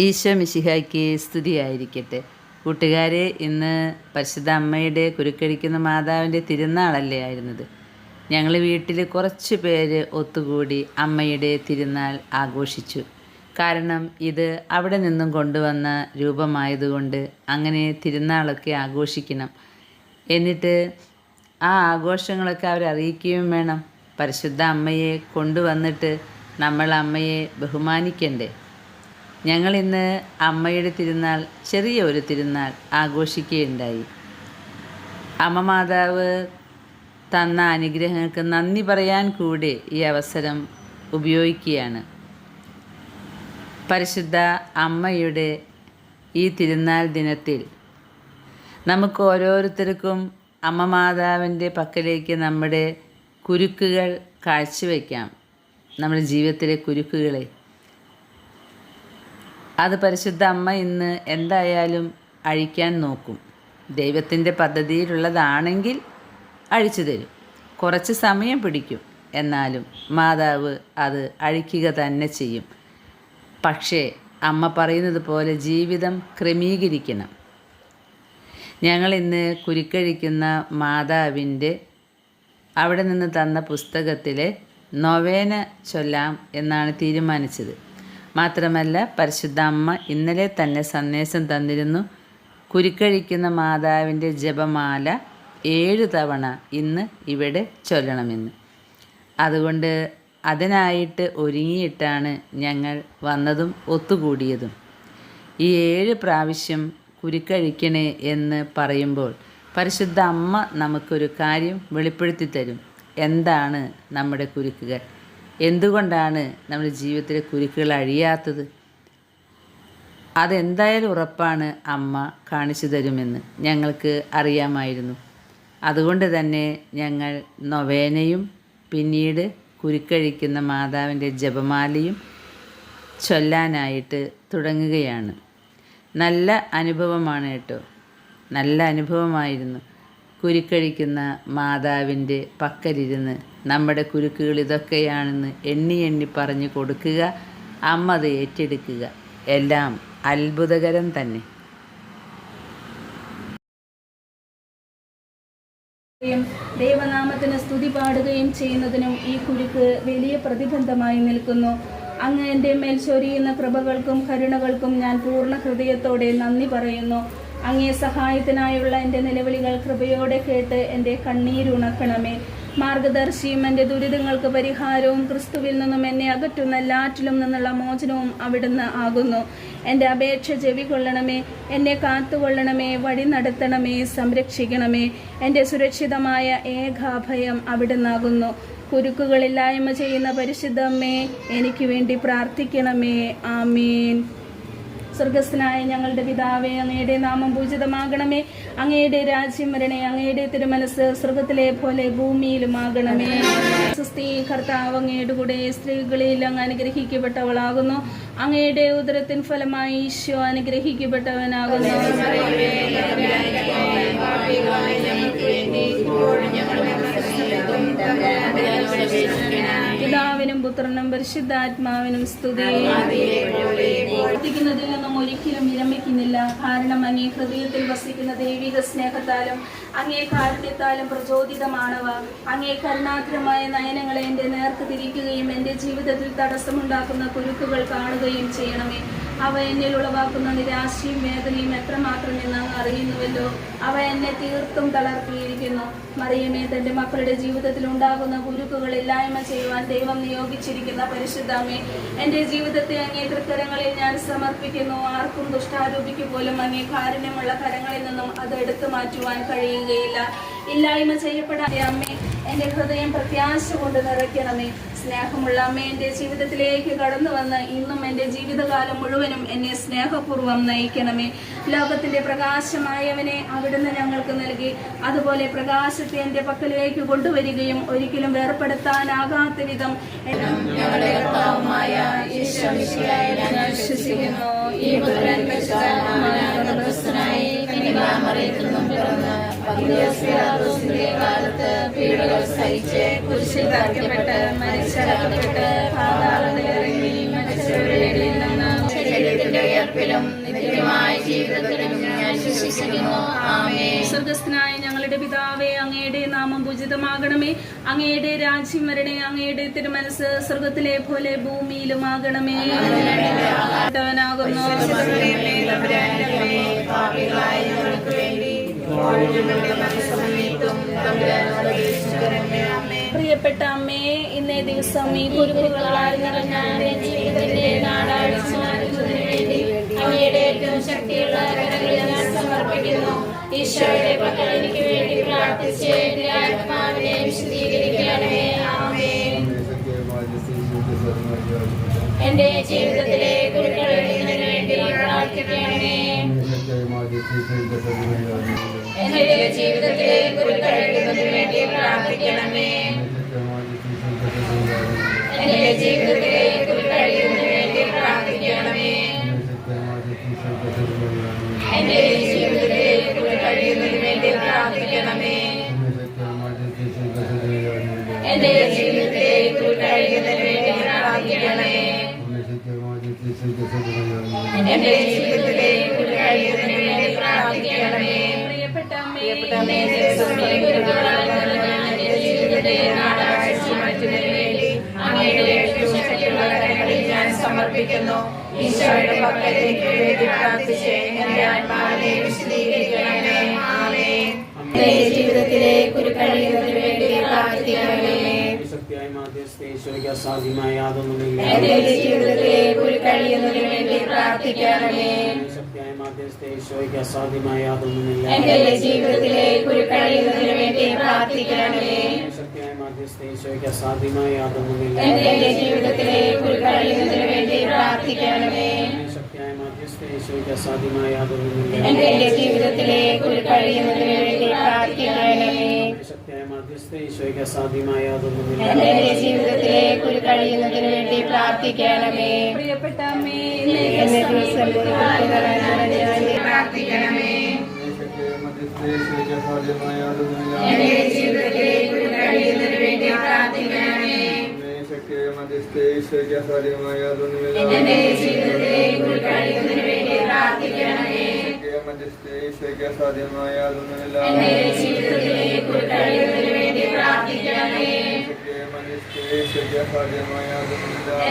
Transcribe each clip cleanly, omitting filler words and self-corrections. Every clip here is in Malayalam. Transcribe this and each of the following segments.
ഈശോ മിശിഹായ്ക്ക് സ്തുതിയായിരിക്കട്ടെ. കൂട്ടുകാരെ, ഇന്ന് പരിശുദ്ധ അമ്മയുടെ കുരുക്കഴിക്കുന്ന മാതാവിൻ്റെ തിരുനാളല്ലേ ആയിരുന്നത്. ഞങ്ങൾ വീട്ടിൽ കുറച്ച് പേര് ഒത്തുകൂടി അമ്മയുടെ തിരുനാൾ ആഘോഷിച്ചു. കാരണം ഇത് അവിടെ നിന്നും കൊണ്ടുവന്ന രൂപമായതുകൊണ്ട് അങ്ങനെ തിരുനാളൊക്കെ ആഘോഷിക്കണം. എന്നിട്ട് ആ ആഘോഷങ്ങളൊക്കെ അവരറിയിക്കുകയും വേണം. പരിശുദ്ധ അമ്മയെ കൊണ്ടുവന്നിട്ട് നമ്മൾ അമ്മയെ ബഹുമാനിക്കണ്ടേ. ഞങ്ങളിന്ന് അമ്മയുടെ തിരുനാൾ, ചെറിയ ഒരു തിരുനാൾ ആഘോഷിക്കുകയുണ്ടായി. അമ്മ മാതാവ് തന്ന അനുഗ്രഹങ്ങൾക്ക് നന്ദി പറയാൻ കൂടി ഈ അവസരം ഉപയോഗിക്കുകയാണ്. പരിശുദ്ധ അമ്മയുടെ ഈ തിരുനാൾ ദിനത്തിൽ നമുക്ക് ഓരോരുത്തർക്കും അമ്മ മാതാവിൻ്റെ പക്കലേക്ക് നമ്മുടെ കുരുക്കുകൾ കാഴ്ചവെക്കാം. നമ്മുടെ ജീവിതത്തിലെ കുരുക്കുകളെ അത് പരിശുദ്ധ അമ്മ ഇന്ന് എന്തായാലും അഴിക്കാൻ നോക്കും. ദൈവത്തിൻ്റെ പദ്ധതിയിലുള്ളതാണെങ്കിൽ അഴിച്ചു തരും. കുറച്ച് സമയം പിടിക്കും, എന്നാലും മാതാവ് അത് അഴിക്കുക തന്നെ ചെയ്യും. പക്ഷേ അമ്മ പറയുന്നത് പോലെ ജീവിതം ക്രമീകരിക്കണം. ഞങ്ങളിന്ന് കുരുക്കഴിക്കുന്ന മാതാവിൻ്റെ അവിടെ നിന്ന് തന്ന പുസ്തകത്തിലെ നൊവേന ചൊല്ലാം എന്നാണ് തീരുമാനിച്ചത്. മാത്രമല്ല പരിശുദ്ധ അമ്മ ഇന്നലെ തന്നെ സന്ദേശം തന്നിരുന്നു, കുരുക്കഴിക്കുന്ന മാതാവിൻ്റെ ജപമാല 7 തവണ ഇന്ന് ഇവിടെ ചൊല്ലണമെന്ന്. അതുകൊണ്ട് അതിനായിട്ട് ഒരുങ്ങിയിട്ടാണ് ഞങ്ങൾ വന്നതും ഒത്തുകൂടിയതും. ഈ 7 പ്രാവശ്യം കുരുക്കഴിക്കണേ എന്ന് പറയുമ്പോൾ പരിശുദ്ധ അമ്മ നമുക്കൊരു കാര്യം വെളിപ്പെടുത്തി തരും. എന്താണ് നമ്മുടെ കുരുക്കുകൾ, എന്തുകൊണ്ടാണ് നമ്മുടെ ജീവിതത്തിലെ കുരുക്കുകൾ അഴിയാത്തത്? അതെന്തായാലും ഉറപ്പാണ് അമ്മ കാണിച്ചു തരുമെന്ന് ഞങ്ങൾക്ക് അറിയാമായിരുന്നു. അതുകൊണ്ട് തന്നെ ഞങ്ങൾ നൊവേനയും പിന്നീട് കുരുക്കഴിക്കുന്ന മാതാവിൻ്റെ ജപമാലയും ചൊല്ലാനായിട്ട് തുടങ്ങുകയാണ്. നല്ല അനുഭവമാണ് കേട്ടോ, നല്ല അനുഭവമായിരുന്നു. കുരുക്കഴിക്കുന്ന മാതാവിൻ്റെ പക്കലിരുന്ന് നമ്മുടെ കുരുക്കുകൾ ഇതൊക്കെയാണെന്ന് എണ്ണി എണ്ണി പറഞ്ഞു കൊടുക്കുക, അമ്മ അത് ഏറ്റെടുക്കുക. എല്ലാം അത്ഭുതകരം തന്നെ. ദൈവനാമത്തിന് സ്തുതി പാടുകയും ചെയ്യുന്നതിനും ഈ കുരുക്ക് വലിയ പ്രതിബന്ധമായി നിൽക്കുന്നു. അങ്ങ് എൻ്റെ മേൽ ചൊരിയുന്ന കൃപകൾക്കും കരുണകൾക്കും ഞാൻ പൂർണ്ണ ഹൃദയത്തോടെ നന്ദി പറയുന്നു. അങ്ങേ സഹായത്തിനായുള്ള എൻ്റെ നിലവിളികൾ കൃപയോടെ കേട്ട് എൻ്റെ കണ്ണീരുണക്കണമേ. മാർഗദർശിയും എൻ്റെ ദുരിതങ്ങൾക്ക് പരിഹാരവും ക്രിസ്തുവിൽ നിന്നും എന്നെ അകറ്റുന്ന എല്ലാറ്റിലും നിന്നുള്ള മോചനവും അവിടുന്ന് ആകുന്നു. എൻ്റെ അപേക്ഷ ചെവികൊള്ളണമേ, എന്നെ കാത്തുകൊള്ളണമേ, വഴി നടത്തണമേ, സംരക്ഷിക്കണമേ. എൻ്റെ സുരക്ഷിതമായ ഏകാഭയം അവിടുന്നാകുന്നു. കുരുക്കുകളില്ലായ്മ ചെയ്യുന്ന പരിശുദ്ധ അമ്മേ, എനിക്ക് വേണ്ടി പ്രാർത്ഥിക്കണമേ. ആമീൻ. സ്വർഗസ്ഥനായ ഞങ്ങളുടെ പിതാവേ, അങ്ങയുടെ നാമം പൂജിതമാകണമേ. അങ്ങയുടെ രാജ്യം വരണേ. അങ്ങയുടെ തിരുമനസ് സ്വർഗത്തിലെ പോലെ ഭൂമിയിലുമാകണമേ. സുസ്ഥി, കർത്താവ് അങ്ങയുടെ കൂടെ സ്ത്രീകളിൽ അങ്ങ് അനുഗ്രഹിക്കപ്പെട്ടവളാകുന്നു. അങ്ങയുടെ ഉദരത്തിൻ ഫലമായി ഈശോ അനുഗ്രഹിക്കപ്പെട്ടവനാകുന്നു. പിതാവിനും പുത്രനും പരിശുദ്ധാത്മാവിനും സ്തുതി. പ്രാർത്ഥിക്കുന്നതിൽ നിന്നും ഒരിക്കലും വിരമിക്കുന്നില്ല. കാരണം അങ്ങേ ഹൃദയത്തിൽ വസിക്കുന്ന ദൈവിക സ്നേഹത്താലും അങ്ങേ കാരുണ്യത്താലും പ്രചോദിതമാണവ. അങ്ങേ കരുണാകരമായ നയനങ്ങളെ എൻ്റെ നേർക്ക് തിരിക്കുകയും എൻ്റെ ജീവിതത്തിൽ തടസ്സമുണ്ടാക്കുന്ന കുരുക്കുകൾ കാണുകയും ചെയ്യണമേ. അവ എന്നിൽ ഉളവാക്കുന്ന നിരാശയും വേദനയും എത്രമാത്രം എന്ന് അങ്ങ് അറിയുന്നുവല്ലോ. അവ എന്നെ തീർത്തും തളർത്തിയിരിക്കുന്നു. മറിയമേ, തൻ്റെ മക്കളുടെ ജീവിതത്തിൽ ഉണ്ടാകുന്ന കുരുക്കുകൾ ഇല്ലായ്മ ചെയ്യുവാൻ ദൈവം നിയോഗിച്ചിരിക്കുന്ന പരിശുദ്ധമേ, എൻ്റെ ജീവിതത്തെ അങ്ങേ തൃക്കരങ്ങളിൽ ഞാൻ സമർപ്പിക്കുന്നു. ആർക്കും ദുഷ്ടാരൂപിക്ക് പോലും അങ്ങേ കാരുണ്യമുള്ള കരങ്ങളിൽ നിന്നും അത് എടുത്തു മാറ്റുവാൻ കഴിയുകയില്ല. ഇല്ലായ്മ ചെയ്യപ്പെടാതെ അമ്മേ, എൻ്റെ ഹൃദയം പ്രത്യാശ കൊണ്ട് നിറയ്ക്കണമേ. സ്നേഹമുള്ള അമ്മ എൻ്റെ ജീവിതത്തിലേക്ക് കടന്നു വന്ന് ഇന്നും എൻ്റെ ജീവിതകാലം മുഴുവനും എന്നെ സ്നേഹപൂർവ്വം നയിക്കണമേ. ലോകത്തിൻ്റെ പ്രകാശമായവനെ അവിടുന്ന് ഞങ്ങൾക്ക് നൽകി. അതുപോലെ പ്രകാശത്തെ എൻ്റെ പക്കലേക്ക് കൊണ്ടുവരികയും ഒരിക്കലും വേർപെടുത്താനാകാത്ത വിധം ഞങ്ങളുടെ കർത്താവുമായ യേശു മിശിഹായിൽ ഞാൻ വിശ്വസിക്കുന്നു. ഈ പുത്രൻ കാലത്ത് പീഡകൾ സഹിച്ച് കുരിശിൽ തറയ്ക്കപ്പെട്ട് മരിച്ചടക്കപ്പെട്ട് പാതാളത്തിലിറങ്ങി മരിച്ചവരുടെ ഇടയിൽ നിന്ന് ശരീരത്തിന്റെ സ്വർഗസ്ഥനായ ഞങ്ങളുടെ പിതാവേ, അങ്ങയുടെ നാമം പൂജിതമാകണമേ. അങ്ങയുടെ രാജ്യം വരണേ. അങ്ങയുടെ തിരുമനസ് സ്വർഗത്തിലെ പോലെ ഭൂമിയിലുമാകണമേ. പ്രിയപ്പെട്ട അമ്മേ, ഇന്നേ ദിവസം ഈ കുരുക്കുകളാൽ നിറഞ്ഞ ജീവിതത്തിന്റെ നാടാഴ്ചമാക്കുന്നതിന് വേണ്ടി അങ്ങയുടെ ഏറ്റവും ശക്തിയുള്ള കരങ്ങളിൽ ഞാൻ സമർപ്പിക്കുന്നു. ഈശോയുടെ പക്കൽ എനിക്ക് വേണ്ടി പ്രാർത്ഥിച്ച് എന്റെ ആത്മാവിനെ വിശദീകരിക്കണമേ. ആമേൻ. എന്റെ ജീവിതത്തിലെ കുരുക്കളെഴുതുന്നതിന് വേണ്ടി പ്രാർത്ഥിക്കണമേ. എന്റെ ജീവിതത്തിലെ കുരുക്കളെഴുതുന്നതിന് വേണ്ടി പ്രാർത്ഥിക്കണമേ. എന്റെ ജീവിതത്തിലെ കുരുക്കളെഴുതുന്നതിന് വേണ്ടി പ്രാർത്ഥിക്കണമേ. എന്റെ ജീവിതത്തിലെ കുരുക്കളെഴുതുന്നതിന് വേണ്ടി പ്രാർത്ഥിക്കണമേ. എന്റെ ജീവിതത്തിലെ കുരുക്കളെഴുതുന്നതിന് വേണ്ടി പ്രാർത്ഥിക്കണമേ. എന്റെ ജീവിതത്തിലെ കുരുക്കളെഴുതുന്നതിന് വേണ്ടി പ്രാർത്ഥിക്കണമേ. പ്രിയപ്പെട്ട അമ്മേ, ജീവിതത്തെ നാടാഴ്ച മാറ്റുന്നതിന് വേണ്ടി അങ്ങയുടെ ഏറ്റവും ശക്തിയുള്ള കരങ്ങളിൽ ഞാൻ സമർപ്പിക്കുന്നു. ഈശോയുടെ പക്കലേക്ക് വേണ്ടി പ്രാർത്ഥിച്ച് എന്റെ ആത്മാവിനെ വിശദീകരിക്കണമേ. ആമേൻ. എന്റെ ജീവിതത്തിലെ കുരുക്കളെഴുതുന്നതിന് വേണ്ടി പ്രാർത്ഥിക്കണമേ. എന്റെ ജീവിതത്തിലെ കുരുക്കളെഴുതുന്നതിന് വേണ്ടി പ്രാർത്ഥിക്കണമേ. എന്റെ ജീവിതത്തിലെ കുരുക്കളെഴുതുന്നതിന് വേണ്ടി പ്രാർത്ഥിക്കണമേ. എന്റെ ജീവിതത്തിലെ കുരുക്കളെഴുതുന്നതിന് വേണ്ടി പ്രാർത്ഥിക്കണമേ. എന്റെ ജീവിതത്തിലെ കുരുക്കളെഴുതുന്നതിന് വേണ്ടി പ്രാർത്ഥിക്കണമേ. എന്റെ ജീവിതത്തിലെ കുരുക്കളെഴുതുന്നതിന് വേണ്ടി പ്രാർത്ഥിക്കണമേ. പ്രിയപ്പെട്ട അമ്മേ, എന്നെ ദിവസം പ്രാർത്ഥിക്കണമേ. എന്റെ ജീവിതത്തിലെ കുരുക്കളെഴുതുന്നതിന് വേണ്ടി പ്രാർത്ഥിക്കണമേ. എന്റെ ജീവിതത്തിലെ കുരുക്കളെഴുതുന്നതിന് വേണ്ടി പ്രാർത്ഥിക്കണമേ. എന്റെ ജീവിതത്തിലെ കുരുക്കളെഴുതുന്നതിന് വേണ്ടി പ്രാർത്ഥിക്കണമേ.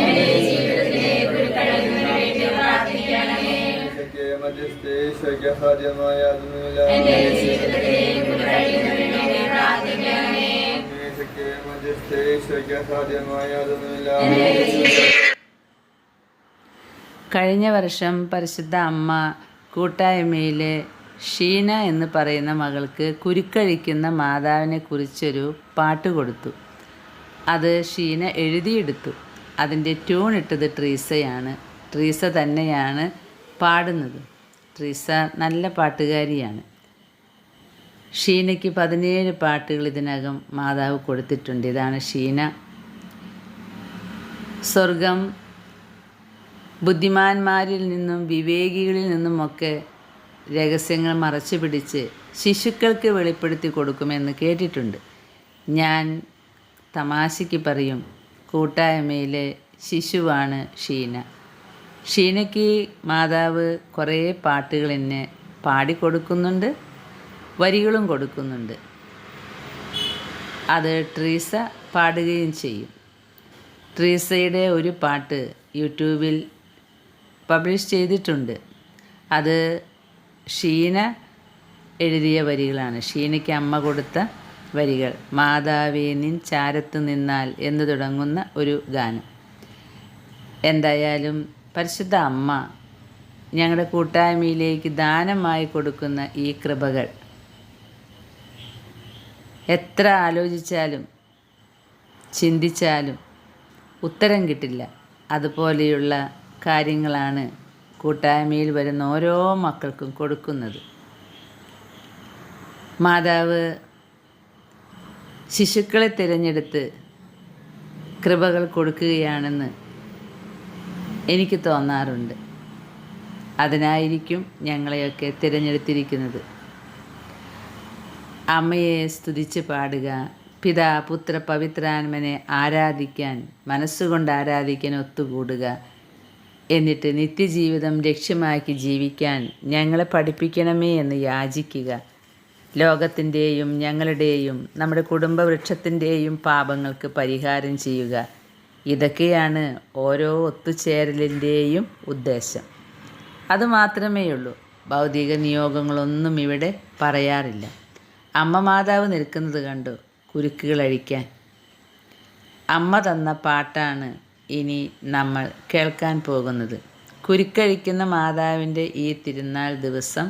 എന്റെ ജീവിതത്തിലെ കുരുക്കളെഴുതുന്നതിന് വേണ്ടി പ്രാർത്ഥിക്കണമേ. എന്റെ ജീവിതത്തിലെ കുരുക്കളെഴുതുന്നതിന് വേണ്ടി പ്രാർത്ഥിക്കണമേ. കഴിഞ്ഞ വർഷം പരിശുദ്ധ അമ്മ കൂട്ടായ്മയിൽ ഷീന എന്ന് പറയുന്ന മകൾക്ക് കുരുക്കഴിക്കുന്ന മാതാവിനെ കുറിച്ചൊരു പാട്ട് കൊടുത്തു. അത് ഷീന എഴുതിയെടുത്തു. അതിൻ്റെ ട്യൂൺ ഇട്ടത് ട്രീസയാണ്. ട്രീസ തന്നെയാണ് പാടുന്നത്. ട്രീസ നല്ല പാട്ടുകാരിയാണ്. ഷീനയ്ക്ക് 17 പാട്ടുകൾ ഇതിനകം മാതാവ് കൊടുത്തിട്ടുണ്ട്. ഇതാണ് ഷീന. സ്വർഗം ബുദ്ധിമാന്മാരിൽ നിന്നും വിവേകികളിൽ നിന്നുമൊക്കെ രഹസ്യങ്ങൾ മറച്ചു പിടിച്ച് ശിശുക്കൾക്ക് വെളിപ്പെടുത്തി കൊടുക്കുമെന്ന് കേട്ടിട്ടുണ്ട്. ഞാൻ തമാശയ്ക്ക് പറയും, കൂട്ടായ്മയിലെ ശിശുവാണ് ഷീന. ഷീനയ്ക്ക് മാതാവ് കുറേ പാട്ടുകൾ എന്നെ പാടിക്കൊടുക്കുന്നുണ്ട്, വരികളും കൊടുക്കുന്നുണ്ട്. അത് ട്രീസ പാടുകയും ചെയ്യും. ട്രീസയുടെ ഒരു പാട്ട് യൂട്യൂബിൽ പബ്ലിഷ് ചെയ്തിട്ടുണ്ട്. അത് ഷീന എഴുതിയ വരികളാണ്. ഷീനയ്ക്ക് അമ്മ കൊടുത്ത വരികൾ. മാതാവേ നിൻ ചാരത്ത് നിന്നാൽ എന്ന് തുടങ്ങുന്ന ഒരു ഗാനം. എന്തായാലും പരിശുദ്ധ അമ്മ ഞങ്ങളുടെ കൂട്ടായ്മയിലേക്ക് ദാനമായി കൊടുക്കുന്ന ഈ കൃപകൾ എത്ര ആലോചിച്ചാലും ചിന്തിച്ചാലും ഉത്തരം കിട്ടില്ല. അതുപോലെയുള്ള കാര്യങ്ങളാണ് കൂട്ടായ്മയിൽ വരുന്ന ഓരോ മക്കൾക്കും കൊടുക്കുന്നത്. മാതാവ് ശിശുക്കളെ തിരഞ്ഞെടുത്ത് കൃപകൾ കൊടുക്കുകയാണെന്ന് എനിക്ക് തോന്നാറുണ്ട്. അതിനായിരിക്കും ഞങ്ങളെയൊക്കെ തിരഞ്ഞെടുത്തിരിക്കുന്നത്. അമ്മയെ സ്തുതിച്ച് പാടുക, പിതാ പുത്ര പവിത്രാത്മനെ ആരാധിക്കാൻ, മനസ്സുകൊണ്ട് ആരാധിക്കാൻ ഒത്തുകൂടുക, എന്നിട്ട് നിത്യജീവിതം ലക്ഷ്യമാക്കി ജീവിക്കാൻ ഞങ്ങളെ പഠിപ്പിക്കണമേ എന്ന് യാചിക്കുക. ലോകത്തിൻ്റെയും ഞങ്ങളുടെയും നമ്മുടെ കുടുംബവൃക്ഷത്തിൻ്റെയും പാപങ്ങൾക്ക് പരിഹാരം ചെയ്യുക. ഇതൊക്കെയാണ് ഓരോ ഒത്തുചേരലിൻ്റെയും ഉദ്ദേശം. അതുമാത്രമേയുള്ളൂ. ഭൗതിക നിയോഗങ്ങളൊന്നും ഇവിടെ പറയാറില്ല. അമ്മ മാതാവ് നിൽക്കുന്നത് കണ്ടു കുരുക്കുകൾ അഴിക്കാൻ. അമ്മ തന്ന പാട്ടാണ് ഇനി നമ്മൾ കേൾക്കാൻ പോകുന്നത്. കുരുക്കഴിക്കുന്ന മാതാവിൻ്റെ ഈ തിരുനാൾ ദിവസം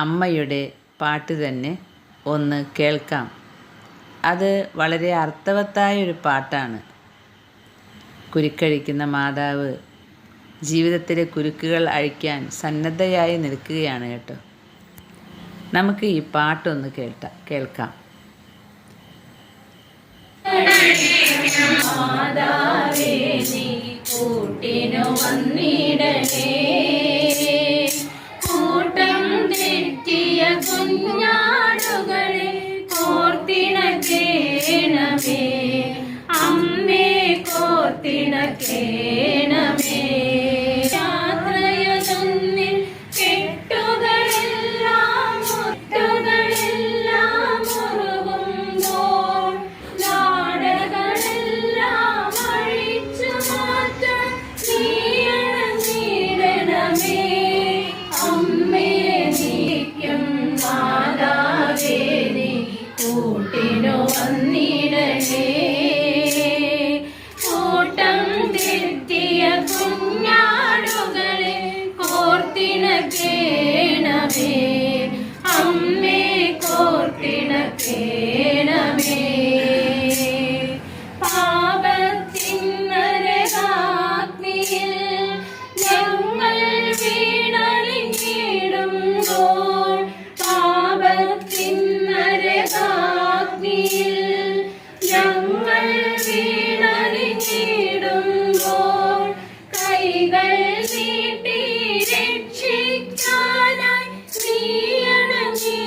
അമ്മയുടെ പാട്ട് തന്നെ ഒന്ന് കേൾക്കാം. അത് വളരെ അർത്ഥവത്തായൊരു പാട്ടാണ്. കുരുക്കഴിക്കുന്ന മാതാവ് ജീവിതത്തിലെ കുരുക്കുകൾ അഴിക്കാൻ സന്നദ്ധയായി നിൽക്കുകയാണ് കേട്ടോ. നമുക്ക് ഈ പാട്ടൊന്ന് കേൾക്കാം. മാതാവേ നീ കൂട്ടിനു വന്നിടണേ, കൂട്ടം തെറ്റിയ കുഞ്ഞാടുകളെ കോർത്തിണക്കേണമേ, അമ്മേ കോർത്തിണക്കേണമേ. യാത്രയൊന്നിൽ കെട്ടുകളെല്ലാം മുട്ടുകളെല്ലാം മുറുകുമ്പോൾ നാടകളെല്ലാം അഴിച്ചു മാറ്റാൻ നീയണഞ്ഞിടണമേ, അമ്മേ നീക്കും മാതാവേ നീ കൂട്ടിനു വന്നിടണേ, കൂട്ടം തെറ്റിയ കുഞ്ഞാടുകളെ കോർത്തിണക്കേണമേ, അമ്മേ കോർത്തിണക്കേണമേ. പാപത്തിൻ നരകാഗ്നിയിൽ ഞങ്ങൾ വീണലിഞ്ഞിടുമ്പോൾ, പാപത്തിൻ നരകാഗ്നിയിൽ ഞങ്ങൾ വീണലിഞ്ഞിടുമ്പോൾ, കൈകൾ നീട്ടി രക്ഷിക്കാനായി നീയണഞ്ഞിടണമേ,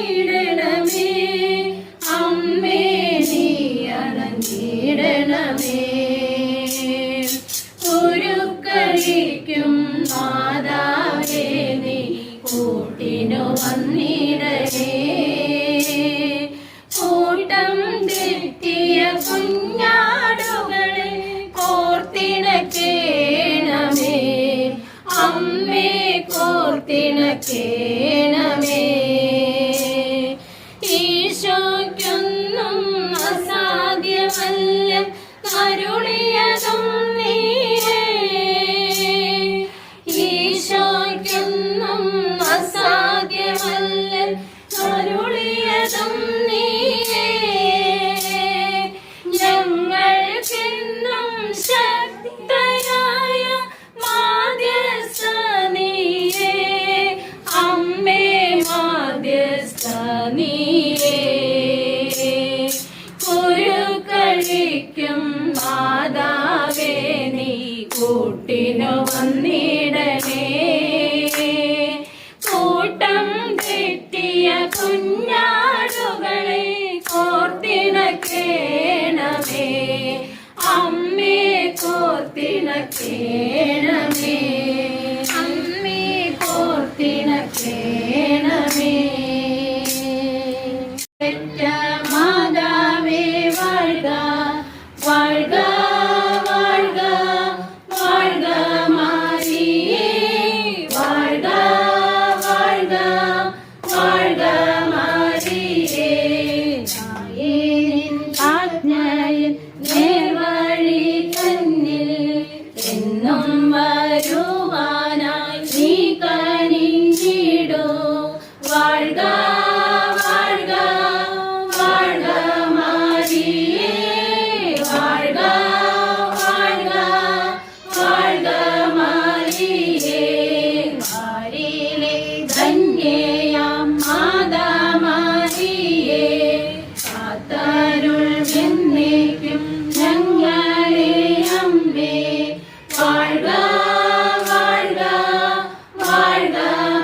അമ്മേ നീയണഞ്ഞിടണമേ. കുരുക്കഴിക്കും മാതാവേ നീ കൂട്ടിനു വന്നിടണേ, കൂട്ടം തെറ്റിയ കുഞ്ഞാടുകളെ കോർത്തിണക്കേണമേ, അമ്മേ കോർത്തിണക്കേണമേ. ഈശോയ്ക്കൊന്നും അസാധ്യമല്ല കരുളിയതും നീയേ, ഈശോയ്ക്കൊന്നും അസാധ്യമല്ല കരുളിയതും നീയേ. ഞങ്ങൾക്കെന്നും ശക്തയായ മാധ്യസ്ഥ നീയേ, അമ്മേ മാധ്യസ്ഥ നീയേ. കുരുക്കഴിക്കും മാതാവേ നീ കൂട്ടിനു വന്നിടണേ, കൂട്ടം തെറ്റിയ കുഞ്ഞാടുകളെ കോർത്തിണക്കേണമേ, അമ്മേ കോർത്തിണക്കേണമേ, അമ്മേ കോർത്തിണക്കേണമേ. പെറ്റ മാതാവേ വാഴ്ക, വാഴ്ക, വാഴ്ക, വാഴ്ക മാരിയേ, വാഴ്ക, വാഴ്ക, വാഴ്ക മാരിയേ. ആജ്ഞയിൽ നേർവഴി തന്നിൽ എന്നും വരുവാനായി നീ കനിഞ്ഞിടൂ, വാഴ്ക, വാഴ്ക, വാഴ്ക മാരിയേ, വാഴ്ക, വാഴ്ക, വാഴ്ക മാരിയേ. വാരിയിലെ ധന്യയാം മാതാ മാരിയേ, കാത്തരുൾ എന്നേക്കും ഞങ്ങളെ അമ്മേ, വാഴ്ക, വാഴ്ക, വാഴ്ക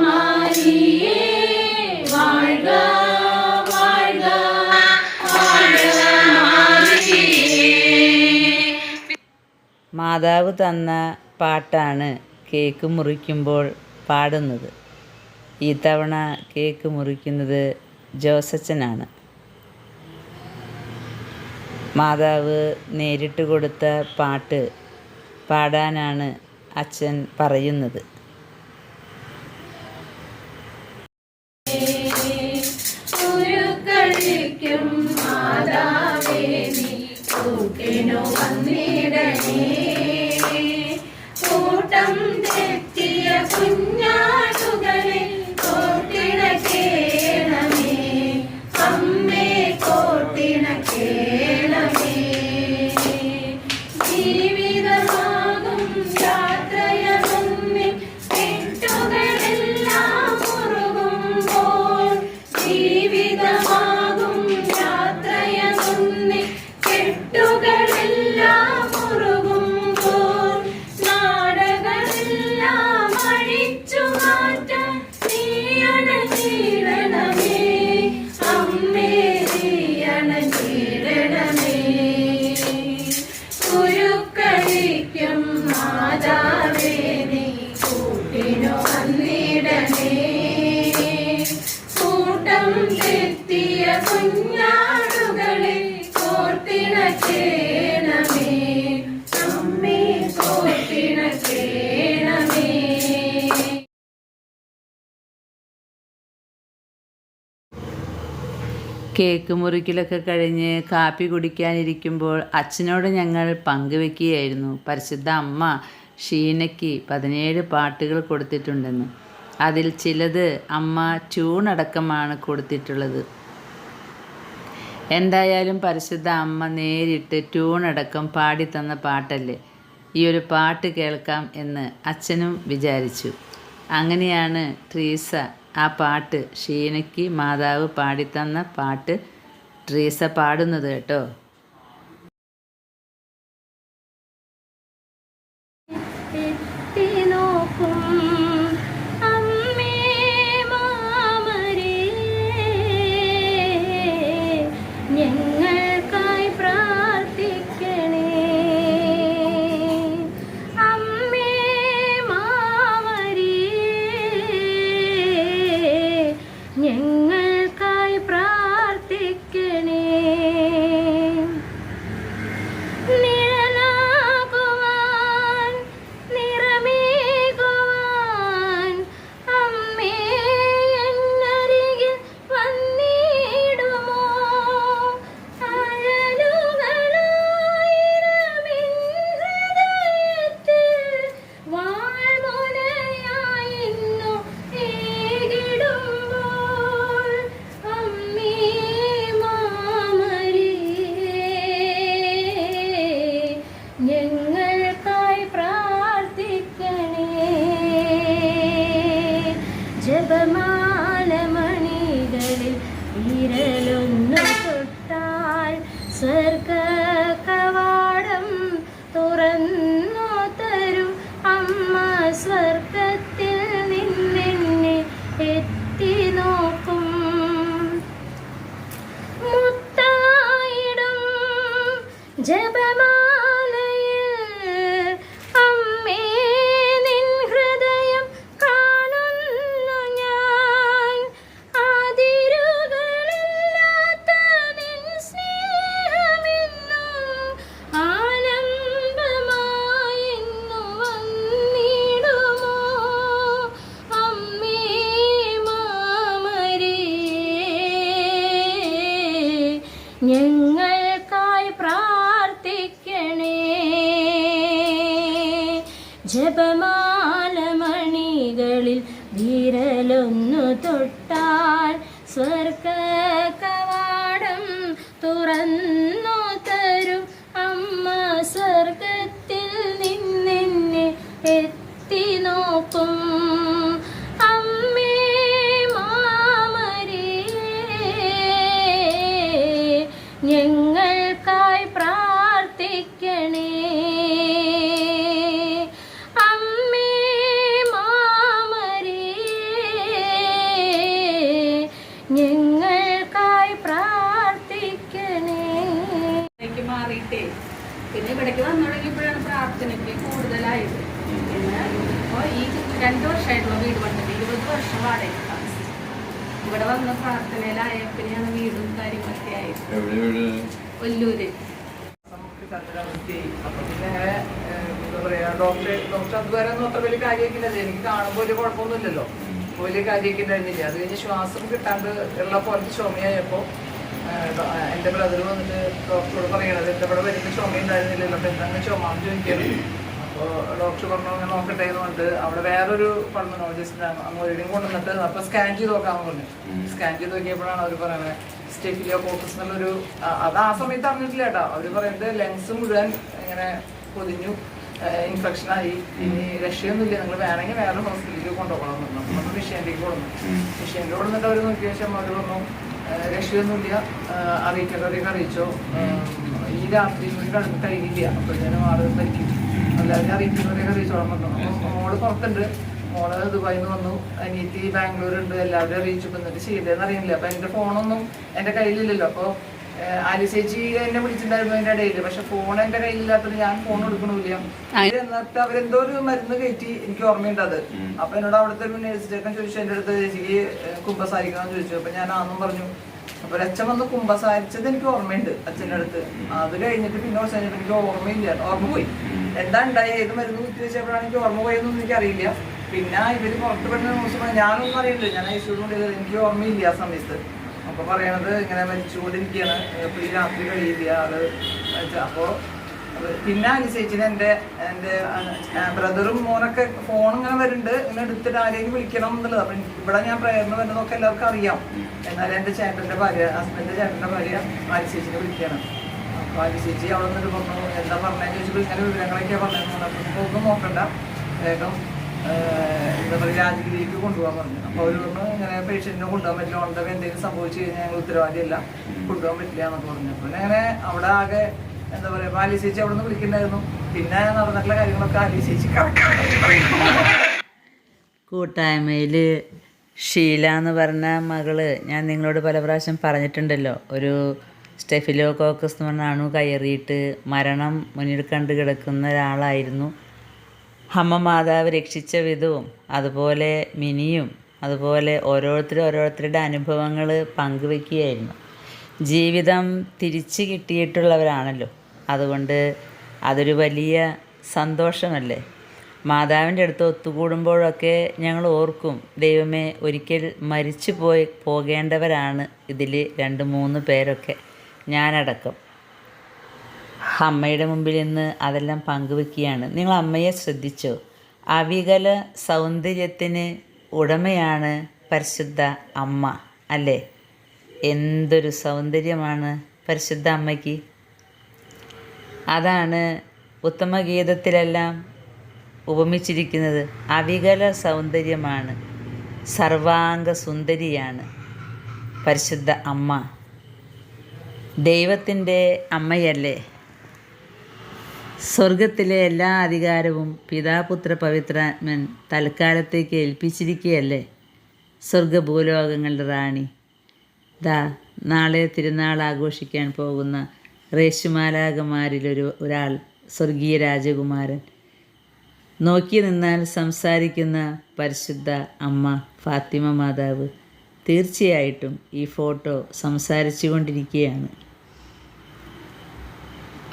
മാരിയേ, വാഴ്ക, വാഴ്ക, വാഴ്ക മാരിയേ. മാതാവ് തന്ന പാട്ടാണ് കേക്ക് മുറിക്കുമ്പോൾ പാടുന്നത്. ഈ തവണ കേക്ക് മുറിക്കുന്നത് ജോസച്ചനാണ്. മാതാവ് നേരിട്ട് കൊടുത്ത പാട്ട് പാടാനാണ് അച്ഛൻ പറയുന്നത്. കൂട്ടം തെറ്റിയ കുഞ്ഞാടുകളെ കോട്ടിണക്കേണമേ, അമ്മേ കോട്ടിണക്കേണമേ. ജീവിതമാകും യാത്രയൊന്നിൽ കെട്ടുകളെല്ലാം മുറുകുമ്പോൾ, ജീവിതമാകും യാത്രയൊന്നിൽ കെട്ടുകളെല്ലാം മുറുകുമ്പോൾ, നാടകളെല്ലാം അഴിച്ചു മാറ്റാൻ നീയണഞ്ഞിടണമേ, അമ്മേ നീയണഞ്ഞിടണമേ. കുരുക്കളിക്കും മാതാവേ നീ കൂട്ടിനു വന്നിടണേ, കൂട്ടം തെറ്റിയ കുഞ്ഞാടുകളെ കോർത്തിണക്കേണമേ, അമ്മേ കോർത്തിണക്കേണമേ. കേക്ക് മുറിക്കലൊക്കെ കഴിഞ്ഞ് കാപ്പി കുടിക്കാനിരിക്കുമ്പോൾ അച്ഛനോട് ഞങ്ങൾ പങ്കുവെക്കുകയായിരുന്നു പരിശുദ്ധ അമ്മ ഷീനയ്ക്ക് 17 പാട്ടുകൾ കൊടുത്തിട്ടുണ്ടെന്ന്. അതിൽ ചിലത് അമ്മ ട്യൂണടക്കമാണ് കൊടുത്തിട്ടുള്ളത്. എന്തായാലും പരിശുദ്ധ അമ്മ നേരിട്ട് ട്യൂണടക്കം പാടിത്തന്ന പാട്ടല്ലേ, ഈ ഒരു പാട്ട് കേൾക്കാം എന്ന് അച്ഛനും വിചാരിച്ചു. അങ്ങനെയാണ് ട്രീസ ആ പാട്ട്, ഷീനയ്ക്ക് മാതാവ് പാടിത്തന്ന പാട്ട് ട്രീസ പാടുന്നത് കേട്ടോ. ഞങ്ങൾക്കായി പ്രാർത്ഥിക്കണേ, അമ്മേ മാമരിയേ, ഞങ്ങൾക്കായി പ്രാർത്ഥിക്കണേ. നിഴലാകുവാൻ നിറമേകുവാൻ അമ്മേ എന്നരികിൽ വന്നിടുമോ, അഴലുകളായിരമിൻ ഹൃദയത്തിൽ വാൾമുനയായിന്നു ഏകിടുമ്പോൾ, അമ്മേ മാമരിയേ, ഞങ്ങൾക്കായി പ്രാർത്ഥിക്കണേ. ജപമാല മണികളിൽ വിരലൊന്നു തൊട്ടാൽ സ്വർഗ കവാടം തുറന്നു തരും അമ്മ, സ്വർഗത്തിൽ നിന്നെന്നെ എത്തി നോക്കും. മുത്തായിടും ജപമാലയിൽ അമ്മേ നിൻ ഹൃദയം കാണുന്നു ഞാൻ, അതിരുകളില്ലാത്ത നിൻ സ്നേഹമെന്നും ആലംബമായിന്നു വന്നിടുമോ, അമ്മേ മാമരിയേ, ഞങ്ങൾക്കായി പ്രാർത്ഥിക്കണേ. ജപമാല മണികളിൽ വിരലൊന്നു തൊട്ടാൽ സ്വർഗ കവാടം തുറന്നു തരും അമ്മ, സ്വർഗത്തിൽ നിന്നെന്നെ എത്തി നോക്കും. അമ്മേ മാമരിയേ, ഞങ്ങൾക്കായി പ്രാർത്ഥിക്കണേ. അമ്മേ മാമരിയേ, ഞങ്ങൾക്കായി പ്രാർത്ഥിക്കണേ. മാറിയിട്ടേ പിന്നെ ഇവിടേക്ക് വന്നു തുടങ്ങിയപ്പോഴാണ് പ്രാർത്ഥനയ്ക്ക് കൂടുതലായത്. പിന്നെ വർഷമായിട്ടുള്ള വീട് പണിത് 20 വർഷം വാടകയ്ക്ക് താമസിച്ചു. ഇവിടെ വന്ന പ്രാർത്ഥനയിലായപ്പോഴാണ് വീടും കാര്യങ്ങളൊക്കെ ആയത്. ഒല്ലൂര്. അപ്പൊ പിന്നെ എന്താ പറയാ, ഡോക്ടർ അതുവരെ ഒന്നും അത്ര വലിയ കാര്യമാക്കില്ല. എനിക്ക് കാണുമ്പോൾ വലിയ കുഴപ്പമൊന്നുമില്ലല്ലോ, വലിയ കാര്യമൊക്കെ ഉണ്ടായിരുന്നില്ല. അത് കഴിഞ്ഞ് ശ്വാസം കിട്ടാണ്ട് ഉള്ള പോലത്തെ ചുമയായപ്പോൾ എൻ്റെ ബ്രദർ വന്നിട്ട് ഡോക്ടറോട് പറയണത് എൻ്റെ ഇവിടെ വരുന്ന ചുമ ഉണ്ടായിരുന്നില്ലല്ലോ, അപ്പോൾ എന്താണ് ചുമന്ന് ചോദിക്കരുത്. അപ്പോൾ ഡോക്ടർ പറഞ്ഞു അങ്ങനെ നോക്കട്ടെ എന്ന് പറഞ്ഞിട്ട് അവിടെ വേറൊരു പൾമനോളജിസ്റ്റ് അങ്ങോട്ടും കൊണ്ടുവന്നിട്ട് അപ്പോൾ സ്കാൻ ചെയ്ത് നോക്കാമെന്ന് പറഞ്ഞു. സ്കാൻ ചെയ്ത് നോക്കിയപ്പോഴാണ് അവർ പറയുന്നത് സ്റ്റെഫിലോകോക്കസ് എന്നുള്ളൊരു, അത് ആ സമയത്ത് അറിഞ്ഞിട്ടില്ല കേട്ടോ. അവർ പറയുന്നത് ലങ്സ് മുഴുവൻ ഇങ്ങനെ പൊതിഞ്ഞു, ഇൻഫെക്ഷനായി, ഇനി രക്ഷയൊന്നുമില്ല, നിങ്ങൾ വേണമെങ്കിൽ വേറെ ഹോസ്പിറ്റലിൽ കൊണ്ടുപോകണം എന്ന് പറഞ്ഞു. നമ്മൾ വിഷയത്തിലേക്ക് കൊടുന്നു. വിഷയൻ്റെ കൊടുന്നിട്ട് അവർ നോക്കിയ ശേഷം അവർ പറഞ്ഞു രക്ഷയൊന്നുമില്ല, അറിയിക്കേണ്ടവരെയൊക്കെ അറിയിച്ചോ, ഈ രാത്രി കഴിയില്ല, അപ്പോൾ ഞാൻ ആള് മരിക്കും, എല്ലാവരും അറിയിക്കുന്നവരെയൊക്കെ അറിയിച്ചോളാൻ പറഞ്ഞു. അപ്പോൾ മോള് പുറത്തുണ്ട്, മോള് ദുബായിൽ നിന്ന് വന്നു, അനിയത്തി ബാംഗ്ലൂരുണ്ട്, എല്ലാവരും അറിയിച്ചു. ഇപ്പം എന്നിട്ട് ചെയ്തതെന്ന് അറിയില്ല. അപ്പം എൻ്റെ ഫോണൊന്നും എൻ്റെ കയ്യിലില്ലല്ലോ. അപ്പോൾ ആലി ചേച്ചി എന്നെ വിളിച്ചിട്ടുണ്ടായിരുന്നു അതിൻ്റെ ഇടയിൽ, പക്ഷെ ഫോൺ എൻ്റെ കയ്യിലില്ലാത്തത് ഞാൻ ഫോൺ എടുക്കണില്ല. എന്നിട്ട് അവരെന്തോ ഒരു മരുന്ന് കയറ്റി, എനിക്ക് ഓർമ്മയുണ്ട് അത്. അപ്പൊ എന്നോട് അവിടുത്തെ ഒരു നേഴ്സിറ്റൊക്കെ ചോദിച്ചു, എൻ്റെ അടുത്ത് ചേച്ചിക്ക് കുമ്പസാരിക്കണം ചോദിച്ചു. അപ്പൊ ഞാൻ ആന്നും പറഞ്ഞു. അപ്പൊ അച്ഛൻ വന്ന് കുമ്പസാരിച്ചത് എനിക്ക് ഓർമ്മയുണ്ട് അച്ഛൻ്റെ അടുത്ത്. അത് കഴിഞ്ഞിട്ട് പിന്നെ കുറച്ച് കഴിഞ്ഞിട്ട് എനിക്ക് ഓർമ്മയില്ല, ഓർമ്മ പോയി. എന്താ ഉണ്ടായി, ഏത് മരുന്ന് കുത്തി വെച്ചപ്പോഴാണ് എനിക്ക് ഓർമ്മ പോയതൊന്നും എനിക്കറിയില്ല. പിന്നെ ഇവര് പുറത്ത് പെടുന്ന ന്യൂസ് ഞാനൊന്നും അറിയില്ല, ഞാൻ ഐശ്വര്യം എനിക്ക് ഓർമ്മയില്ല ആ സമയത്ത്. അപ്പൊ പറയണത് ഇങ്ങനെ മരിച്ചുകൊണ്ടിരിക്കുകയാണ്, ഇപ്പൊ ഈ രാത്രി കഴിയില്ല ആള്. അപ്പോ പിന്നെ അനുസരിച്ചിന് എൻ്റെ ബ്രദറും മോനൊക്കെ ഫോൺ ഇങ്ങനെ വരുന്നുണ്ട്, ഇങ്ങനെ എടുത്തിട്ട് ആരെയും വിളിക്കണം എന്നുള്ളത്. അപ്പൊ ഇവിടെ ഞാൻ പ്രേരണ വരുന്നതൊക്കെ എല്ലാവർക്കും അറിയാം. എന്നാലും എൻ്റെ ചേട്ടൻ്റെ ഭാര്യ, ഹസ്ബൻഡിൻ്റെ ചേട്ടൻ്റെ ഭാര്യ ആലിശേച്ചിനെ വിളിക്കണം. അപ്പൊ ആലിശേച്ചി അവിടെ നിന്നിട്ട് പറഞ്ഞു, എന്താ പറഞ്ഞതെന്ന് ചോദിച്ചപ്പോൾ ഇങ്ങനെ വിവരങ്ങളൊക്കെയാണ് പറഞ്ഞത്. അപ്പൊ ഒന്നും നോക്കണ്ട, വേഗം എന്താ പറയുക രാജഗിരിക്ക് കൊണ്ടുപോകാൻ പറഞ്ഞു. അപ്പോൾ അവർ പറഞ്ഞു ഇങ്ങനെ പേഷ്യൻറ്റിനെ കൊണ്ടുപോകാൻ പറ്റില്ല, ഓണ്ടൊക്കെ എന്തെങ്കിലും സംഭവിച്ചു കഴിഞ്ഞാൽ ഞങ്ങൾ ഉത്തരവാദിയല്ല, കൊണ്ടുപോകാൻ പറ്റില്ല എന്നൊക്കെ പറഞ്ഞു. അപ്പോൾ അങ്ങനെ അവിടെ ആകെ എന്താ പറയുക ആലി ചേച്ചി അവിടെ നിന്ന് വിളിക്കണ്ടായിരുന്നു. പിന്നെ നടന്നിട്ടുള്ള കാര്യങ്ങളൊക്കെ ആലി ചേച്ചി കൂട്ടായ്മയിൽ ഷീല എന്ന് പറഞ്ഞ മകള്, ഞാൻ നിങ്ങളോട് പല പ്രാവശ്യം പറഞ്ഞിട്ടുണ്ടല്ലോ, ഒരു സ്റ്റെഫിലോകോക്കസ് എന്ന് പറഞ്ഞ അണു കയറിയിട്ട് മരണം മുന്നിൽ കണ്ട് കിടക്കുന്ന ഒരാളായിരുന്നു. അമ്മ മാതാവ് രക്ഷിച്ച വിധവും അതുപോലെ മിനിയും അതുപോലെ ഓരോരുത്തരുടെ അനുഭവങ്ങൾ പങ്കുവെക്കുകയായിരുന്നു. ജീവിതം തിരിച്ചു കിട്ടിയിട്ടുള്ളവരാണല്ലോ, അതുകൊണ്ട് അതൊരു വലിയ സന്തോഷമല്ലേ. മാതാവിൻ്റെ അടുത്ത് ഒത്തുകൂടുമ്പോഴൊക്കെ ഞങ്ങൾ ഓർക്കും, ദൈവമേ ഒരിക്കൽ മരിച്ചു പോകേണ്ടവരാണ് ഇതിൽ 2-3 പേരൊക്കെ, ഞാനടക്കം. അമ്മയുടെ മുമ്പിൽ നിന്ന് അതെല്ലാം പങ്കുവെക്കുകയാണ്. നിങ്ങൾ അമ്മയെ ശ്രദ്ധിച്ചോ? അവികല സൗന്ദര്യത്തിന് ഉടമയാണ് പരിശുദ്ധ അമ്മ അല്ലേ? എന്തൊരു സൗന്ദര്യമാണ് പരിശുദ്ധ അമ്മയ്ക്ക്. അതാണ് ഉത്തമഗീതത്തിലെല്ലാം ഉപമിച്ചിരിക്കുന്നത്. അവികല സൗന്ദര്യമാണ്, സർവാംഗ സുന്ദരിയാണ് പരിശുദ്ധ അമ്മ. ദൈവത്തിൻ്റെ അമ്മയല്ലേ. സ്വർഗത്തിലെ എല്ലാ അധികാരവും പിതാപുത്ര പവിത്രാത്മൻ തൽക്കാലത്തേക്ക് ഏൽപ്പിച്ചിരിക്കുകയല്ലേ സ്വർഗഭൂലോകങ്ങളുടെ റാണി. നാളെ തിരുനാൾ ആഘോഷിക്കാൻ പോകുന്ന റേശുമാലാകമാരിലൊരാൾ സ്വർഗീയ രാജകുമാരൻ. നോക്കി നിന്നാൽ സംസാരിക്കുന്ന പരിശുദ്ധ അമ്മ ഫാത്തിമ മാതാവ്. തീർച്ചയായിട്ടും ഈ ഫോട്ടോ സംസാരിച്ചു കൊണ്ടിരിക്കുകയാണ്.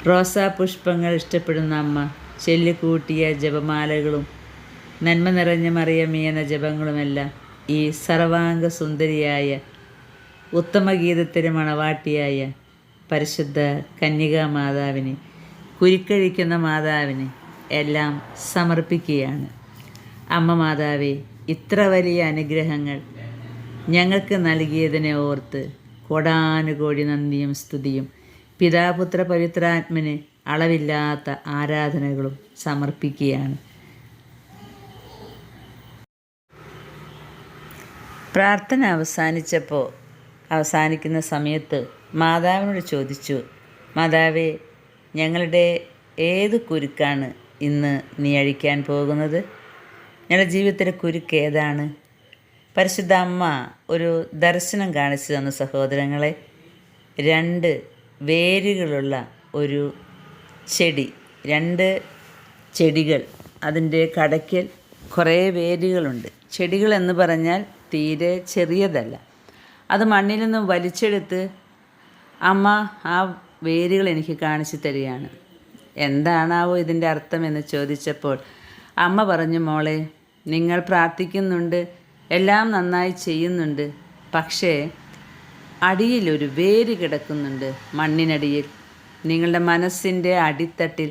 റോസാപുഷ്പങ്ങൾ ഇഷ്ടപ്പെടുന്ന അമ്മ ചൊല്ലിക്കൂട്ടിയ ജപമാലകളും നന്മ നിറഞ്ഞ മറിയമേ എന്ന ജപങ്ങളുമെല്ലാം ഈ സർവാംഗ സുന്ദരിയായ ഉത്തമഗീതത്തിന് മണവാട്ടിയായ പരിശുദ്ധ കന്യകാ മാതാവിന്, കുരുക്കഴിക്കുന്ന മാതാവിന് എല്ലാം സമർപ്പിക്കുകയാണ്. അമ്മ മാതാവേ, ഇത്ര വലിയ അനുഗ്രഹങ്ങൾ ഞങ്ങൾക്ക് നൽകിയതിനെ ഓർത്ത് കോടാനുകോടി നന്ദിയും സ്തുതിയും പിതാപുത്ര പവിത്രാത്മന് അളവില്ലാത്ത ആരാധനകളും സമർപ്പിക്കുകയാണ്. പ്രാർത്ഥന അവസാനിക്കുന്ന സമയത്ത് മാതാവിനോട് ചോദിച്ചു, മാതാവേ, ഞങ്ങളുടെ ഏത് കുരുക്കാണ് ഇന്ന് നീ അഴിക്കാൻ പോകുന്നത്? ഞങ്ങളുടെ ജീവിതത്തിലെ കുരുക്ക് ഏതാണ്? പരിശുദ്ധ അമ്മ ഒരു ദർശനം കാണിച്ചു തന്ന സഹോദരങ്ങളെ. 2 വേരുകളുള്ള ഒരു ചെടി, 2 ചെടികൾ, അതിൻ്റെ കടയ്ക്കൽ കുറേ വേരുകളുണ്ട്. ചെടികൾ എന്ന് പറഞ്ഞാൽ തീരെ ചെറിയതല്ല. അത് മണ്ണിൽ നിന്നും വലിച്ചെടുത്ത് അമ്മ ആ വേരുകൾ എനിക്ക് കാണിച്ചു തരികയാണ്. എന്താണാവോ ഇതിൻ്റെ അർത്ഥം എന്ന് ചോദിച്ചപ്പോൾ അമ്മ പറഞ്ഞു, മോളെ, നിങ്ങൾ പ്രാർത്ഥിക്കുന്നുണ്ട്, എല്ലാം നന്നായി ചെയ്യുന്നുണ്ട്, പക്ഷേ അടിയിലൊരു വേര് കിടക്കുന്നുണ്ട്. മണ്ണിനടിയിൽ, നിങ്ങളുടെ മനസ്സിൻ്റെ അടിത്തട്ടിൽ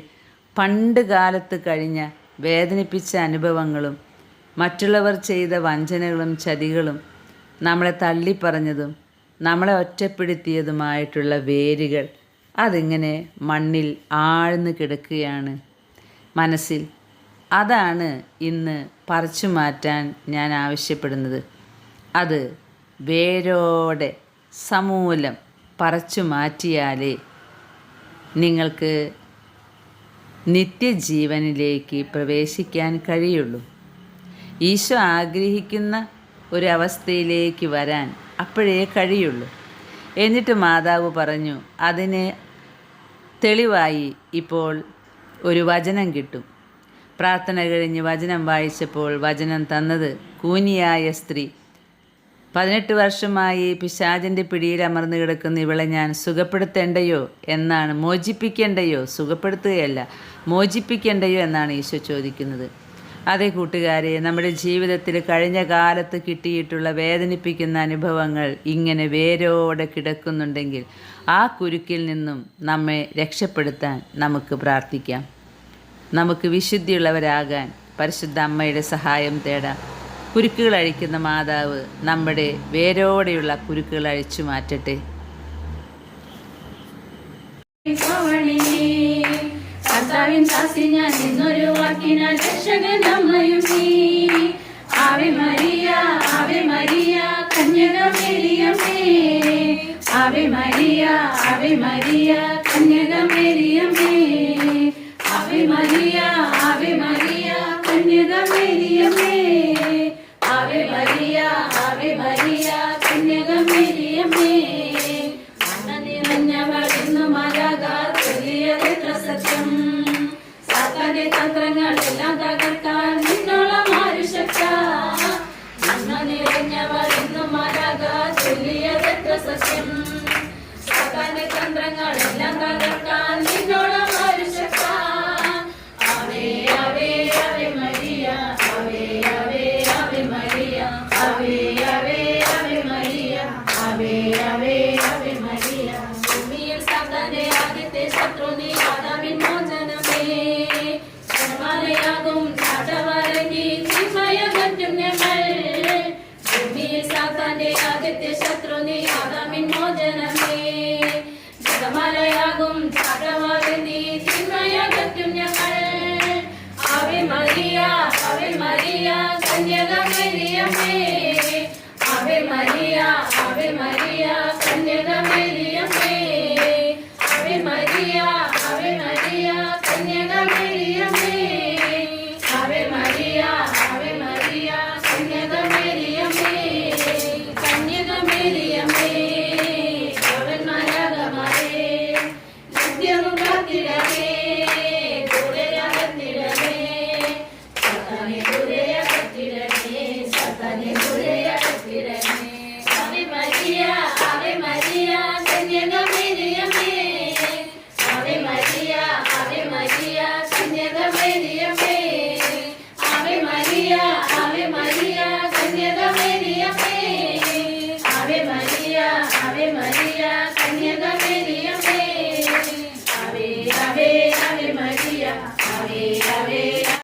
പണ്ട് കാലത്ത് കഴിഞ്ഞ വേദനിപ്പിച്ച അനുഭവങ്ങളും മറ്റുള്ളവർ ചെയ്ത വഞ്ചനകളും ചതികളും നമ്മളെ തള്ളിപ്പറഞ്ഞതും നമ്മളെ ഒറ്റപ്പെടുത്തിയതുമായിട്ടുള്ള വേരുകൾ അതിങ്ങനെ മണ്ണിൽ ആഴ്ന്നു കിടക്കുകയാണ് മനസ്സിൽ. അതാണ് ഇന്ന് പറിച്ചു മാറ്റാൻ ഞാൻ ആവശ്യപ്പെടുന്നത്. അത് വേരോടെ സമൂലം പറിച്ചു മാറ്റിയാലേ നിങ്ങൾക്ക് നിത്യജീവനിലേക്ക് പ്രവേശിക്കാൻ കഴിയുള്ളൂ. ഈശോ ആഗ്രഹിക്കുന്ന ഒരവസ്ഥയിലേക്ക് വരാൻ അപ്പോഴേ കഴിയുള്ളൂ. എന്നിട്ട് മാതാവ് പറഞ്ഞു, അതിന് തെളിവായി ഇപ്പോൾ ഒരു വചനം കിട്ടും. പ്രാർത്ഥന കഴിഞ്ഞ് വചനം വായിച്ചപ്പോൾ വചനം തന്നത് കൂനിയായ സ്ത്രീ, 18 വർഷമായി പിശാചിൻ്റെ പിടിയിൽ അമർന്നു കിടക്കുന്ന ഇവളെ ഞാൻ സുഖപ്പെടുത്തേണ്ടയോ എന്നാണ്. മോചിപ്പിക്കേണ്ടയോ? സുഖപ്പെടുത്തുകയല്ല, മോചിപ്പിക്കേണ്ടയോ എന്നാണ് ഈശോ ചോദിക്കുന്നത്. അതേ കൂട്ടുകാരെ, നമ്മുടെ ജീവിതത്തിൽ കഴിഞ്ഞ കാലത്ത് കിട്ടിയിട്ടുള്ള വേദനിപ്പിക്കുന്ന അനുഭവങ്ങൾ ഇങ്ങനെ വേരോടെ കിടക്കുന്നുണ്ടെങ്കിൽ ആ കുരുക്കിൽ നിന്നും നമ്മെ രക്ഷപ്പെടുത്താൻ നമുക്ക് പ്രാർത്ഥിക്കാം. നമുക്ക് വിശുദ്ധിയുള്ളവരാകാൻ പരിശുദ്ധ അമ്മയുടെ സഹായം തേടാം. കുരുക്കുകൾ അഴിക്കുന്ന മാതാവ് നമ്മുടെ വേരോടെയുള്ള കുരുക്കുകൾ അഴിച്ചു മാറ്റട്ടെ. കർത്താവിൻ ദാസി ഞാൻ നിന്നൊരു വാക്കിനാൽ രക്ഷകൻ അമ്മയും നീ. ആവേ മരിയ, ആവേ മരിയ, കന്യക മേരിയമ്മേ. ആവേ മരിയ, ആവേ മരിയ, കന്യക മേരിയമ്മേ. ആവേ മരിയ, ആവേ മരിയ, കന്യക മേരിയമ്മേ. ആവേ മരിയ, ആവേ മരിയ, കന്യക മേരിയമ്മേ. മന്ന നിറഞ്ഞവൾ ഇന്നു മാലാഖ ചൊല്ലിയതെത്ര സത്യം. സാത്താന്റെ തന്ത്രങ്ങളെല്ലാം തകർക്കാൻ നിന്നോളം ആരു ശക്ത. മന്ന നിറഞ്ഞവൾ ഇന്നു മാലാഖ ചൊല്ലിയതെത്ര സത്യം. സാത്താന്റെ തന്ത്രങ്ങളെല്ലാം തകർക്കാൻ നിന്നോളം ആരു ശക്ത. ആവേ ആവേ ആവേ മരിയ, ആവേ ആവേ ആവേ മരിയ, ആവേ ആവേ ആവേ മരിയ, ആവേ ആവേ ആവേ മരിയ. ഭൂമിയിൽ സാത്താന്റെ ആദ്യത്തെ ശത്രു നീ, ആദാമിൻ മോചനമേ. ശർമാലയാകും ചാട്ടവാരങ്ങി ചിന്മയകറ്റും ഞങ്ങൾ. ഭൂമിയിൽ സാത്താന്റെ ആദ്യത്തെ ശത്രു നീ, ആദാമിൻ മോചനമേ. ജപമാലയാകും ചാട്ടവാരങ്ങി ചിന്മയകറ്റും ഞങ്ങൾ. ആവേ മരിയ, ആവേ മരിയ, കന്യക മേരിയമ്മേ. ആവേ മരിയ, ആവേ മരിയ, കന്യക മേരിയമ്മേ. ആവേ മരിയ, ആവേ മരിയ, കന്യക മേരിയമ്മേ. ആവേ മരിയ, ആവേ മരിയ, കന്യക മേരിയമ്മേ. കന്യക മേരിയമ്മേ, അവൻ മാലാഖമാരേ നിത്യവും കാത്തിടവേ. ദൂരയകത്തിടവേ, സാത്താനെ ദൂരയകത്തിടവേ, സാത്താനെ ദൂരയകത്തിടവേ. ആവേ മരിയ, ആവേ മരിയ, കന്യക മേരിയമ്മേ. ആവേ മരിയ, ആവേ മരിയ, കന്യക മേരിയമ്മേ. ആവേ മരിയ, ആവേ മരിയ, കന്യക മേരിയമ്മേ. ആവേ മരിയ, ആവേ മരിയ, കന്യക